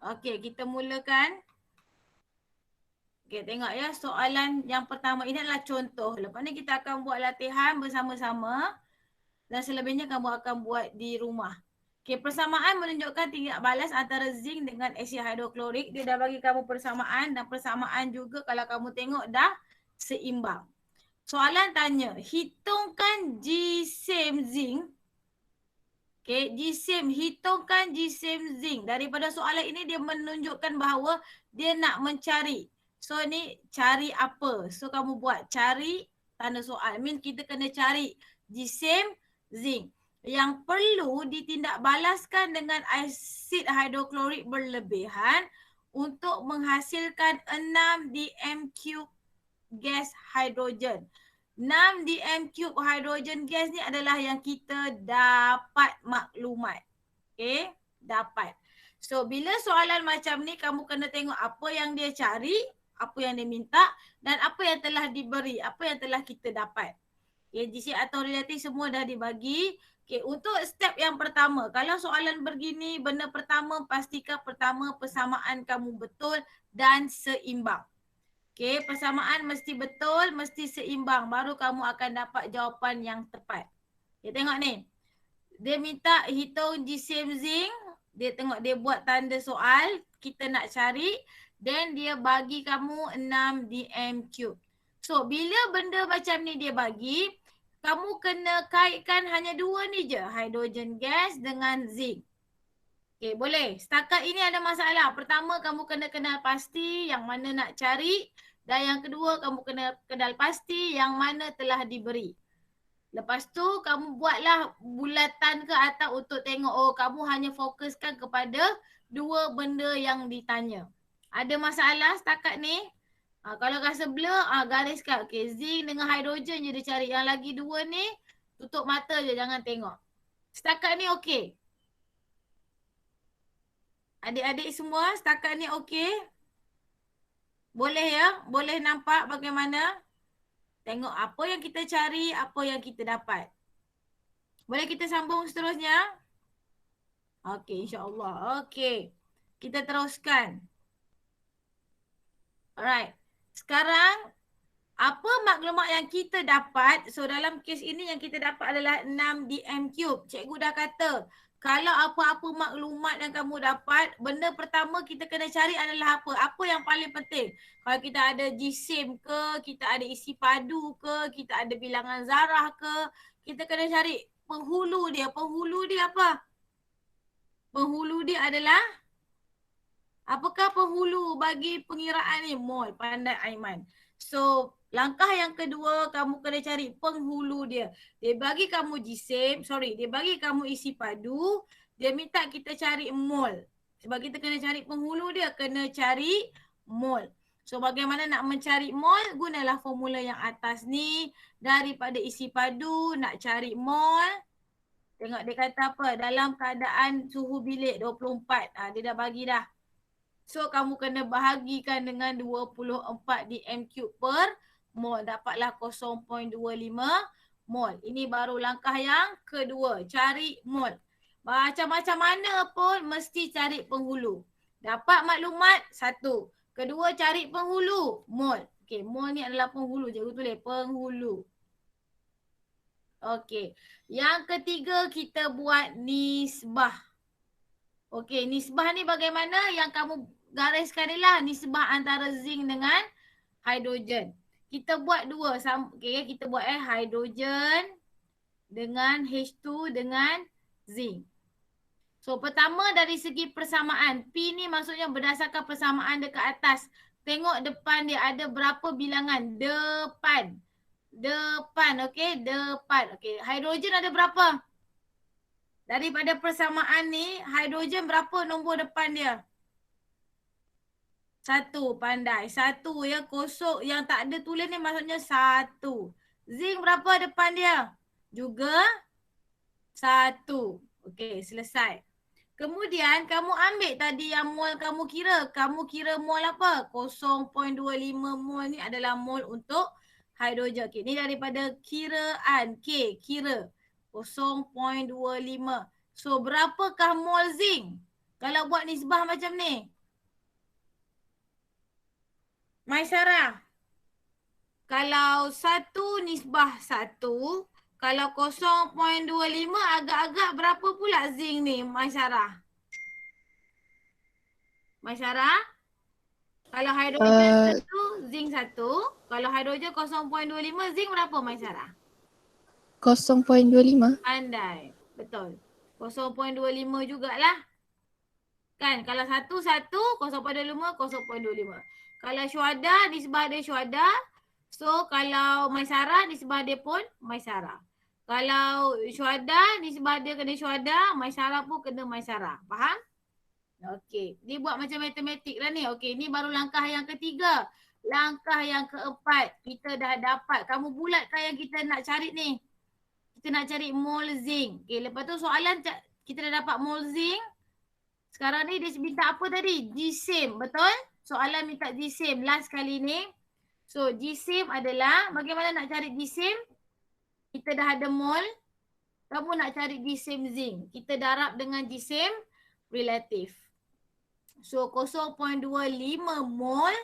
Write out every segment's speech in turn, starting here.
Okey, kita mulakan. Okey, tengok ya, soalan yang pertama ini adalah contoh. Lepas ni kita akan buat latihan bersama-sama dan selebihnya kamu akan buat di rumah. Okey, persamaan menunjukkan tindak balas antara zinc dengan asid hidroklorik. Dia dah bagi kamu persamaan dan persamaan juga kalau kamu tengok dah seimbang. Soalan tanya, hitungkan G-same zinc. Okay, G-same, hitungkan G-same zinc. Daripada soalan ini dia menunjukkan bahawa dia nak mencari. So ni cari apa? So kamu buat cari tanda soal. Mean kita kena cari G-same zinc. Yang perlu ditindakbalaskan dengan asid hidroklorik berlebihan untuk menghasilkan 6 dm³ gas hidrogen. 6 dm³ hidrogen gas ni adalah yang kita dapat maklumat. Okay, dapat. So bila soalan macam ni kamu kena tengok apa yang dia cari, apa yang dia minta dan apa yang telah diberi, apa yang telah kita dapat. Okay, GC atau relatif semua dah dibagi. Okay, untuk step yang pertama, kalau soalan begini, benda pertama pastikan pertama persamaan kamu betul dan seimbang. Okay, persamaan mesti betul, mesti seimbang. Baru kamu akan dapat jawapan yang tepat. Okay, tengok ni. Dia minta hitung G-same zinc. Dia tengok dia buat tanda soal. Kita nak cari. Then dia bagi kamu 6 dm³. So, bila benda macam ni dia bagi, kamu kena kaitkan hanya dua ni je. Hidrogen gas dengan zinc. Okay, boleh. Setakat ini ada masalah. Pertama, kamu kena kenal pasti yang mana nak cari. Dan yang kedua, kamu kena kenal pasti yang mana telah diberi. Lepas tu, kamu buatlah bulatan ke atas untuk tengok, oh kamu hanya fokuskan kepada dua benda yang ditanya. Ada masalah setakat ni? Kalau rasa blur, gariskan. Okay, zinc dengan hidrogen je dia cari. Yang lagi dua ni, tutup mata je, jangan tengok. Setakat ni okey. Adik-adik semua, setakat ni okey? Boleh ya? Boleh nampak bagaimana? Tengok apa yang kita cari, apa yang kita dapat. Boleh kita sambung seterusnya? Okey, insyaAllah. Okey. Kita teruskan. Alright. Sekarang, apa maklumat yang kita dapat? So, dalam kes ini yang kita dapat adalah 6 dm³. Cikgu dah kata, kalau apa-apa maklumat yang kamu dapat, benda pertama kita kena cari adalah apa? Apa yang paling penting? Kalau kita ada G-same ke, kita ada isi padu ke, kita ada bilangan zarah ke, kita kena cari penghulu dia. Penghulu dia apa? Penghulu dia adalah, apakah penghulu bagi pengiraan ni? Mol, pandai Aiman. So, langkah yang kedua, kamu kena cari penghulu dia. Dia bagi kamu G-same, dia bagi kamu isi padu, dia minta kita cari mol. Sebab kita kena cari penghulu dia, kena cari mol. So, bagaimana nak mencari mol? Gunalah formula yang atas ni. Daripada isi padu, nak cari mol. Tengok dia kata apa? Dalam keadaan suhu bilik 24. Dia dah bagi dah. So, kamu kena bahagikan dengan 24 dm³ per mol. Dapatlah 0.25 mol. Ini baru langkah yang kedua. Cari mol. Macam-macam mana pun mesti cari penghulu. Dapat maklumat, satu. Kedua, cari penghulu, mol. Okey, mol ni adalah penghulu. Cikgu tulis penghulu. Okey. Yang ketiga, kita buat nisbah. Okey, nisbah ni bagaimana? Yang kamu gariskan ni lah nisbah antara zinc dengan hidrogen. Kita buat dua. Okay, kita buat hidrogen dengan H2 dengan zinc. So, pertama dari segi persamaan. P ni maksudnya berdasarkan persamaan dekat atas. Tengok depan dia ada berapa bilangan. Depan. Depan, okey. Depan. Okey, hidrogen ada berapa? Daripada persamaan ni, hidrogen berapa nombor depan dia? Satu, pandai. Satu ya, kosong. Yang tak ada tulis ni maksudnya satu. Zinc berapa depan dia? Juga satu. Okey, selesai. Kemudian kamu ambil tadi yang mol kamu kira. Kamu kira mol apa? 0.25 mol ni adalah mol untuk hidrogen. Okey, ni daripada kiraan. K, kira. 0.25. So, berapakah mol zinc? Kalau buat nisbah macam ni. Maisarah. Kalau 1 nisbah 1, kalau 0.25 agak-agak berapa pula zinc ni Maisarah? Maisarah? Kalau hidrogen 1, zinc 1. Kalau hidrogen 0.25, zinc berapa Maisarah? 0.25. Pandai. Betul. 0.25 jugalah. Kan? Kalau 1, 0.25, 0.25. Kalau syuhada, nisbah dia syuhada. So, kalau Maisarah, nisbah dia pun Maisarah. Kalau syuhada, nisbah dia kena syuhada. Maisarah pun kena Maisarah. Faham? Okey. Ni buat macam matematik lah ni. Okey. Ni baru langkah yang ketiga. Langkah yang keempat. Kita dah dapat. Kamu bulatkan yang kita nak cari ni. Kita nak cari mol zinc. Okey. Lepas tu soalan kita dah dapat mol zinc. Sekarang ni dia minta apa tadi? GSIM. Betul? Soalan minta GSIM last kali ni. So GSIM adalah bagaimana nak cari GSIM? Kita dah ada mol. Kamu nak cari GSIM zinc. Kita darab dengan GSIM relatif. So 0.25 mol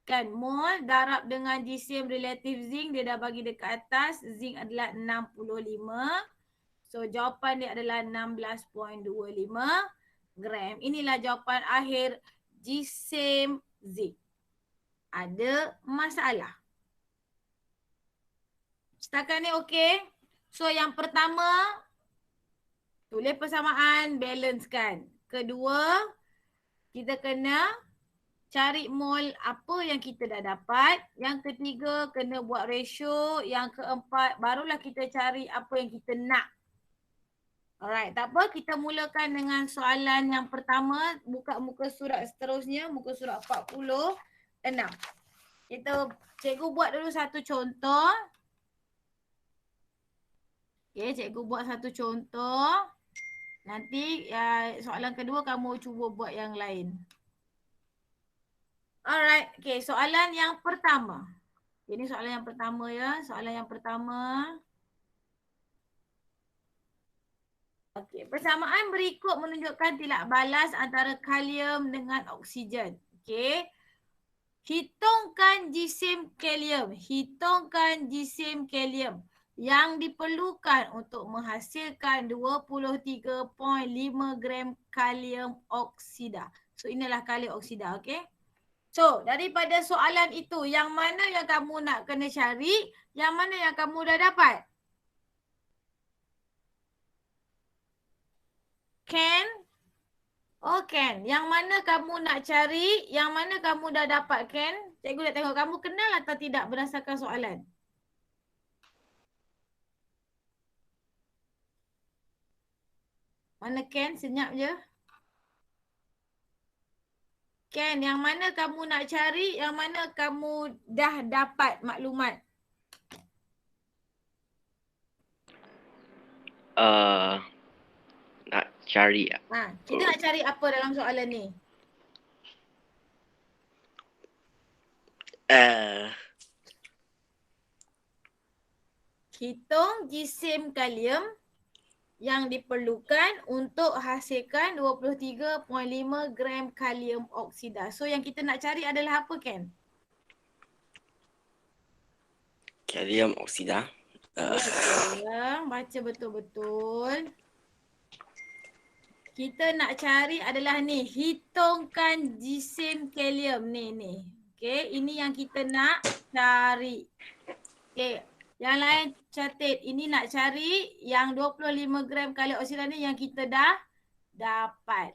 kan, mol darab dengan GSIM relatif zinc, dia dah bagi dekat atas. Zinc adalah 65. So jawapan dia adalah 16.25 gram. Inilah jawapan akhir GSIM zinc. Ada masalah? Setakat ni okey? So yang pertama, tulis persamaan, balance kan. Kedua, kita kena cari mol apa yang kita dah dapat. Yang ketiga, kena buat ratio. Yang keempat, barulah kita cari apa yang kita nak. Alright, tak apa. Kita mulakan dengan soalan yang pertama. Buka muka surat seterusnya. Muka surat 46. Cikgu buat dulu satu contoh. Okay, cikgu buat satu contoh. Nanti soalan kedua kamu cuba buat yang lain. Alright, okay, soalan yang pertama. Ini soalan yang pertama ya. Soalan yang pertama. Okey, persamaan berikut menunjukkan tilak balas antara kalium dengan oksigen. Okey. Hitungkan jisim kalium. Hitungkan jisim kalium yang diperlukan untuk menghasilkan 23.5 gram kalium oksida. So inilah kalium oksida, okey. So daripada soalan itu, yang mana yang kamu nak kena cari, yang mana yang kamu dah dapat? Ken? Oh Ken, yang mana kamu nak cari, yang mana kamu dah dapat Ken? Cikgu nak tengok kamu kenal atau tidak berdasarkan soalan. Mana Ken? Senyap je. Ken, yang mana kamu nak cari, yang mana kamu dah dapat maklumat? Nak cari. Kita nak cari apa dalam soalan ni? Hitung jisim kalium yang diperlukan untuk hasilkan 23.5 gram kalium oksida. So yang kita nak cari adalah apa Ken? Kalium oksida. Baca betul-betul. Kita nak cari adalah ni, hitungkan jisim kalium ni. Okey, ini yang kita nak cari. Okey, yang lain catat, ini nak cari yang 25 gram kalium oksida ni yang kita dah dapat.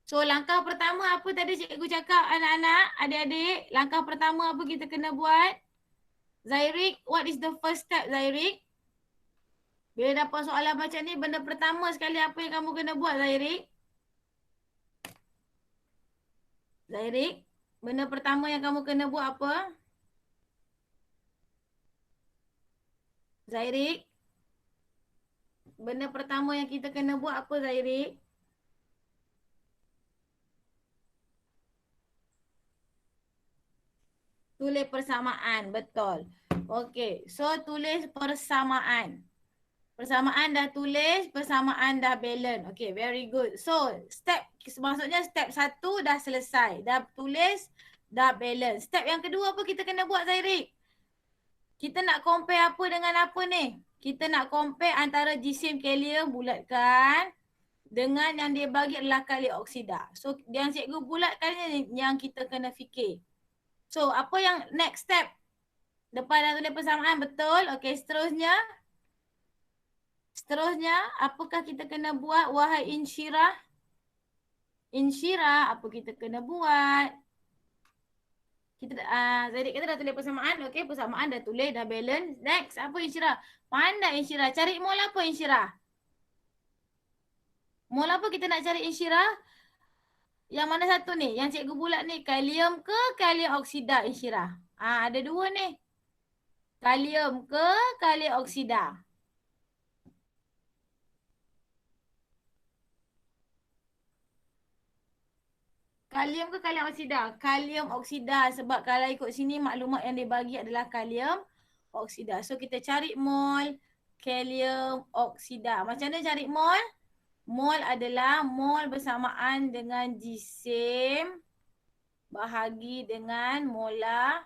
So langkah pertama apa tadi cikgu cakap anak-anak, adik-adik? Langkah pertama apa kita kena buat? Zairik, what is the first step Zairik? Bila dapat soalan macam ni, benda pertama sekali apa yang kamu kena buat Zairik? Zairik, benda pertama yang kamu kena buat apa? Zairik, benda pertama yang kita kena buat apa Zairik? Tulis persamaan, betul. Okey, so tulis persamaan. Persamaan dah tulis, persamaan dah balance. Okay, very good. So, step maksudnya step 1 dah selesai. Dah tulis, dah balance. Step yang kedua apa kita kena buat, Zairik? Kita nak compare apa dengan apa ni? Kita nak compare antara jisim kalium bulatkan dengan yang dia bagi adalah kalium oksida. So yang cikgu bulatkan ni yang kita kena fikir. So apa yang next step? Depan dah tulis persamaan, betul? Okey, seterusnya. Seterusnya, apakah kita kena buat, wahai Insyirah? Insyirah, apa kita kena buat? Kita Zaidik kata dah tulis persamaan. Okey, persamaan dah tulis, dah balance. Next, apa Insyirah? Pandai Insyirah. Cari mol apa Insyirah? Mol apa kita nak cari Insyirah? Yang mana satu ni? Yang cikgu bulat ni, kalium ke kalium oksida Insyirah? Ada dua ni. Kalium ke kalium oksida? Kalium ke kalium oksida? Kalium oksida, sebab kalau ikut sini maklumat yang dia bagi adalah kalium oksida. So kita cari mol kalium oksida. Macam mana cari mol? Mol adalah mol bersamaan dengan jisim bahagi dengan molar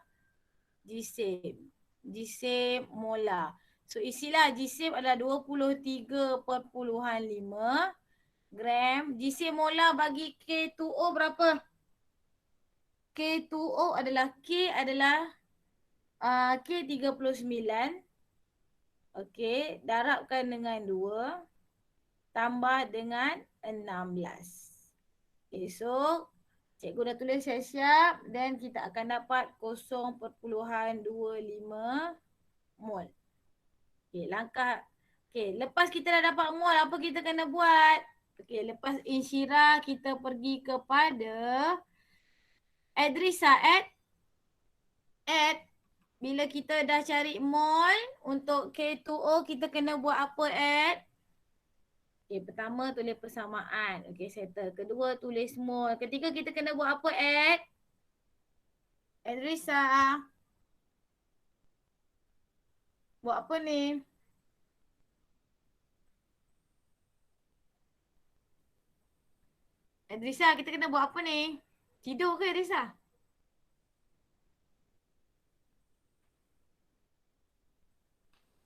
jisim. Jisim molar. So isilah jisim adalah 23.5 gram. Jisim molar bagi K2O berapa? K2O adalah K39. Okey, darabkan dengan 2 tambah dengan 16. Okay, so cikgu dah tulis siap-siap dan kita akan dapat 0.25 mol. Okay, lepas kita dah dapat mol, apa kita kena buat? Okay, lepas Insyirah kita pergi kepada Edrisa. Bila kita dah cari mol untuk K2O, kita kena buat apa, Okay, pertama tulis persamaan. Okay, settle. Kedua tulis mol. Ketiga kita kena buat apa, Edrisa? Buat apa ni? Edrisa, kita kena buat apa ni? Tidur ke Edrisa?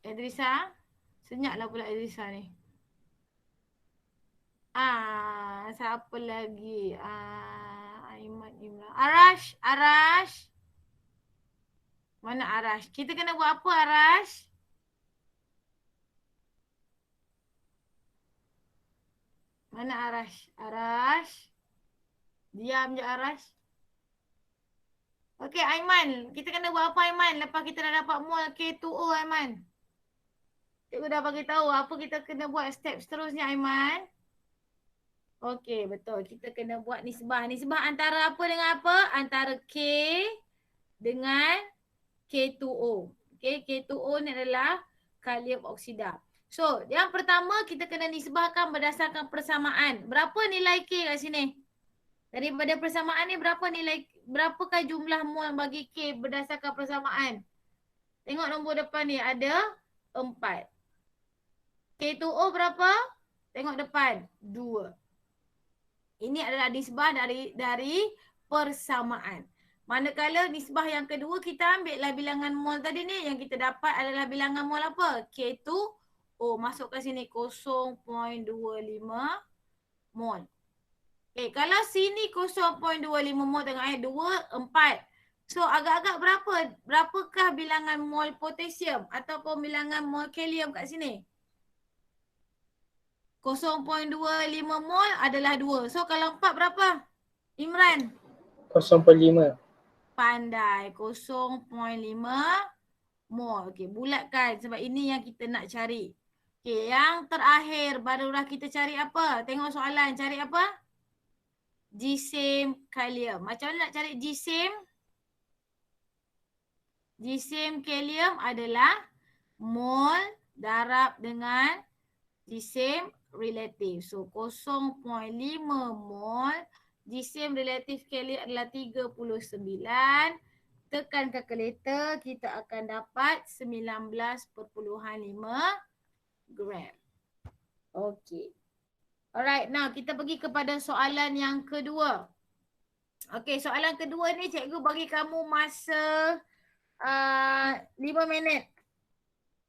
Edrisa? Senyaplah pula Edrisa ni. Siapa lagi? Aiman Imran. Arash. Mana Arash? Kita kena buat apa, Arash? Mana Arash? Diam je Arash. Okey, Aiman. Kita kena buat apa, Aiman? Lepas kita dah dapat mol K2O, Aiman. Cikgu dah bagi tahu apa kita kena buat step seterusnya, Aiman. Okey, betul. Kita kena buat nisbah. Nisbah antara apa dengan apa? Antara K dengan K2O. Okey, K2O ni adalah kalium oksida. So, yang pertama kita kena nisbahkan berdasarkan persamaan. Berapa nilai K kat sini? Daripada persamaan ni berapakah jumlah mol bagi K berdasarkan persamaan? Tengok nombor depan ni ada 4. K2O berapa? Tengok depan, 2. Ini adalah nisbah dari persamaan. Manakala nisbah yang kedua kita ambillah bilangan mol tadi ni, yang kita dapat adalah bilangan mol apa? K2O. Masukkan sini 0.25 mol. Okay, kalau sini 0.25 mol tengok 2, 4. So agak-agak berapakah bilangan mol potasium ataupun bilangan mol kalium kat sini? 0.25 mol adalah 2. So kalau 4 berapa? Imran? 0.5. Pandai. 0.5 mol. Okey, bulatkan sebab ini yang kita nak cari. Okey, yang terakhir barulah kita cari apa? Tengok soalan, cari apa? Jisim kalium. Macam mana nak cari jisim? Jisim kalium adalah mol darab dengan jisim relatif. So 0.5 mol. Jisim relatif kalium adalah 39. Tekan kalkulator, kita akan dapat 19.5 gram. Okey. Alright, now kita pergi kepada soalan yang kedua. Okay, soalan kedua ni cikgu bagi kamu masa 5 minit.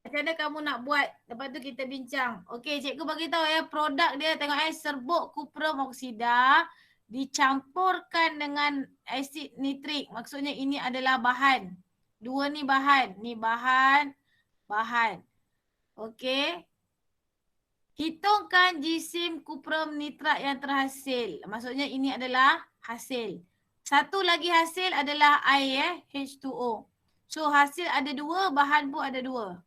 Macam mana kamu nak buat? Lepas tu kita bincang. Okay, cikgu bagi tahu ya, produk dia tengok serbuk kuprum oksida dicampurkan dengan asid nitrik. Maksudnya ini adalah bahan. Dua ni bahan. Ni bahan. Okay. Hitungkan jisim kuprum nitrat yang terhasil. Maksudnya ini adalah hasil. Satu lagi hasil adalah air H2O. So hasil ada dua, bahan pun ada dua.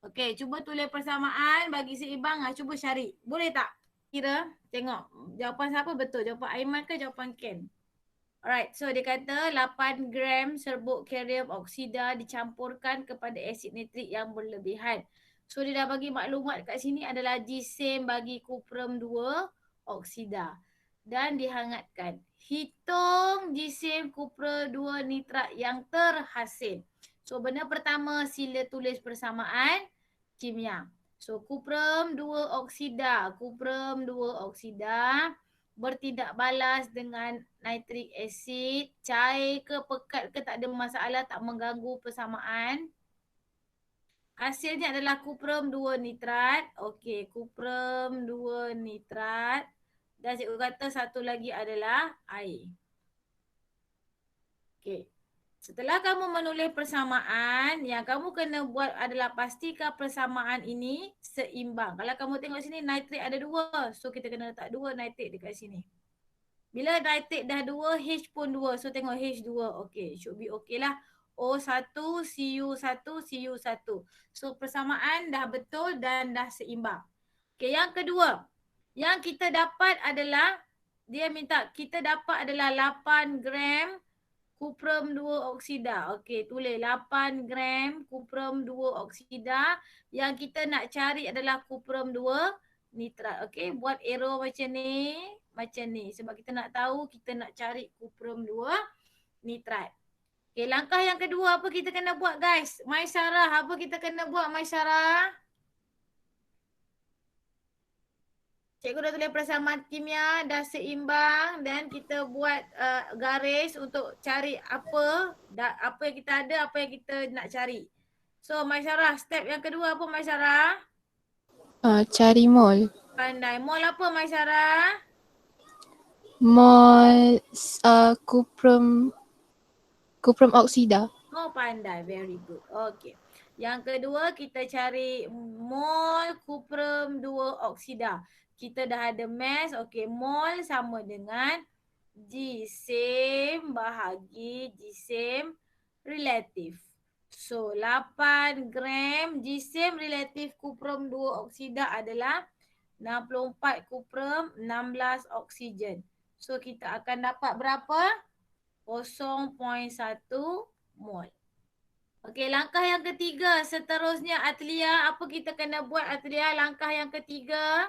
Okey, cuba tulis persamaan bagi seimbang. Cuba cari. Boleh tak? Kira, tengok. Jawapan siapa betul? Jawapan Aiman ke jawapan Ken? Alright, so dia kata 8 gram serbuk karium oksida dicampurkan kepada asid nitrik yang berlebihan. So dia dah bagi maklumat kat sini adalah jisim bagi kuprum 2 oksida dan dihangatkan. Hitung jisim kuprum 2 nitrat yang terhasil. So benda pertama sila tulis persamaan kimia. So kuprum 2 oksida bertindak balas dengan nitrik acid, cair ke pekat ke tak ada masalah, tak mengganggu persamaan. Hasilnya adalah kuprum 2 nitrat. Okey, kuprum 2 nitrat. Dan cikgu kata satu lagi adalah air. Okey. Setelah kamu menulis persamaan, yang kamu kena buat adalah pastikan persamaan ini seimbang. Kalau kamu tengok sini nitrik ada 2. So kita kena letak 2 nitrik dekat sini. Bila nitrik dah 2, H pun 2. So tengok H2. Okey, should be okey lah. O1, Cu1, Cu1. So persamaan dah betul dan dah seimbang. Okey, yang kedua. Yang kita dapat adalah, dia minta kita dapat adalah 8 gram kuprum 2 oksida. Okey, tulis 8 gram kuprum 2 oksida. Yang kita nak cari adalah kuprum 2 nitrat. Okey, buat arrow macam ni. Macam ni. Sebab kita nak tahu, kita nak cari kuprum 2 nitrat. Okey, langkah yang kedua apa kita kena buat guys? Maisarah, apa kita kena buat Maisarah? Cikgu dah tulis persamaan kimia, dah seimbang dan kita buat garis untuk cari apa yang kita ada, apa yang kita nak cari. So Maisarah, step yang kedua apa Maisarah? Cari mol. Pandai. Mol apa Maisarah? Mol kuprum oksida. Oh pandai, very good. Okay. Yang kedua kita cari mol kuprum 2 oksida. Kita dah ada mass. Okay, mol sama dengan jisim bahagi jisim relatif. So 8 gram jisim relatif kuprum 2 oksida adalah 64 kuprum 16 oksigen. So kita akan dapat berapa? 0.1 mol. Okey, langkah yang ketiga. Seterusnya Atlia, apa kita kena buat Atlia? Langkah yang ketiga.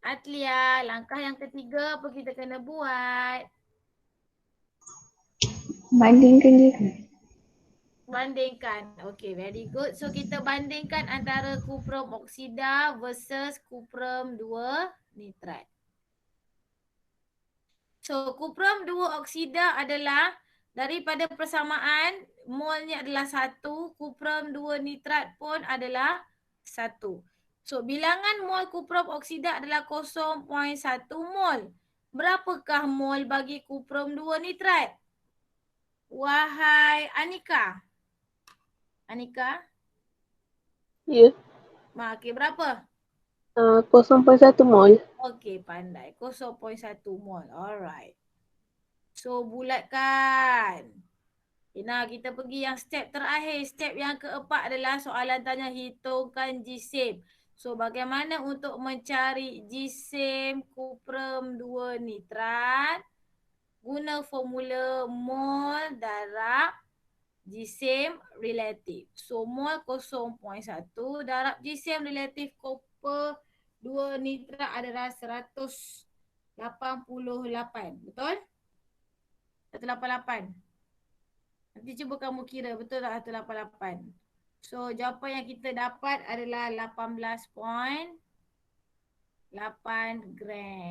Atlia, langkah yang ketiga apa kita kena buat? Bandingkan dia. Bandingkan. Okey, very good. So kita bandingkan antara kuprum oksida versus kuprum 2 nitrat. So kuprum 2 oksida adalah daripada persamaan molnya adalah 1, kuprum 2 nitrat pun adalah 1. So bilangan mol kuprum oksida adalah 0.1 mol. Berapakah mol bagi kuprum 2 nitrat? Wahai Anika. Anika? Ya. Okey, berapa? 0.1 mol. Okey, pandai. 0.1 mol. Alright. So bulatkan. Okay, nah kita pergi yang step terakhir. Step yang keempat adalah soalan tanya hitungkan jisim. So bagaimana untuk mencari jisim kuprum 2 nitrat? Guna formula mol darab jisim relatif. So mol 0.1 darab jisim relatif kuprum 2 nitrat adalah 188. Betul? 188. Nanti cuba kamu kira betul tak 188. So jawapan yang kita dapat adalah 18.8. 8 gram.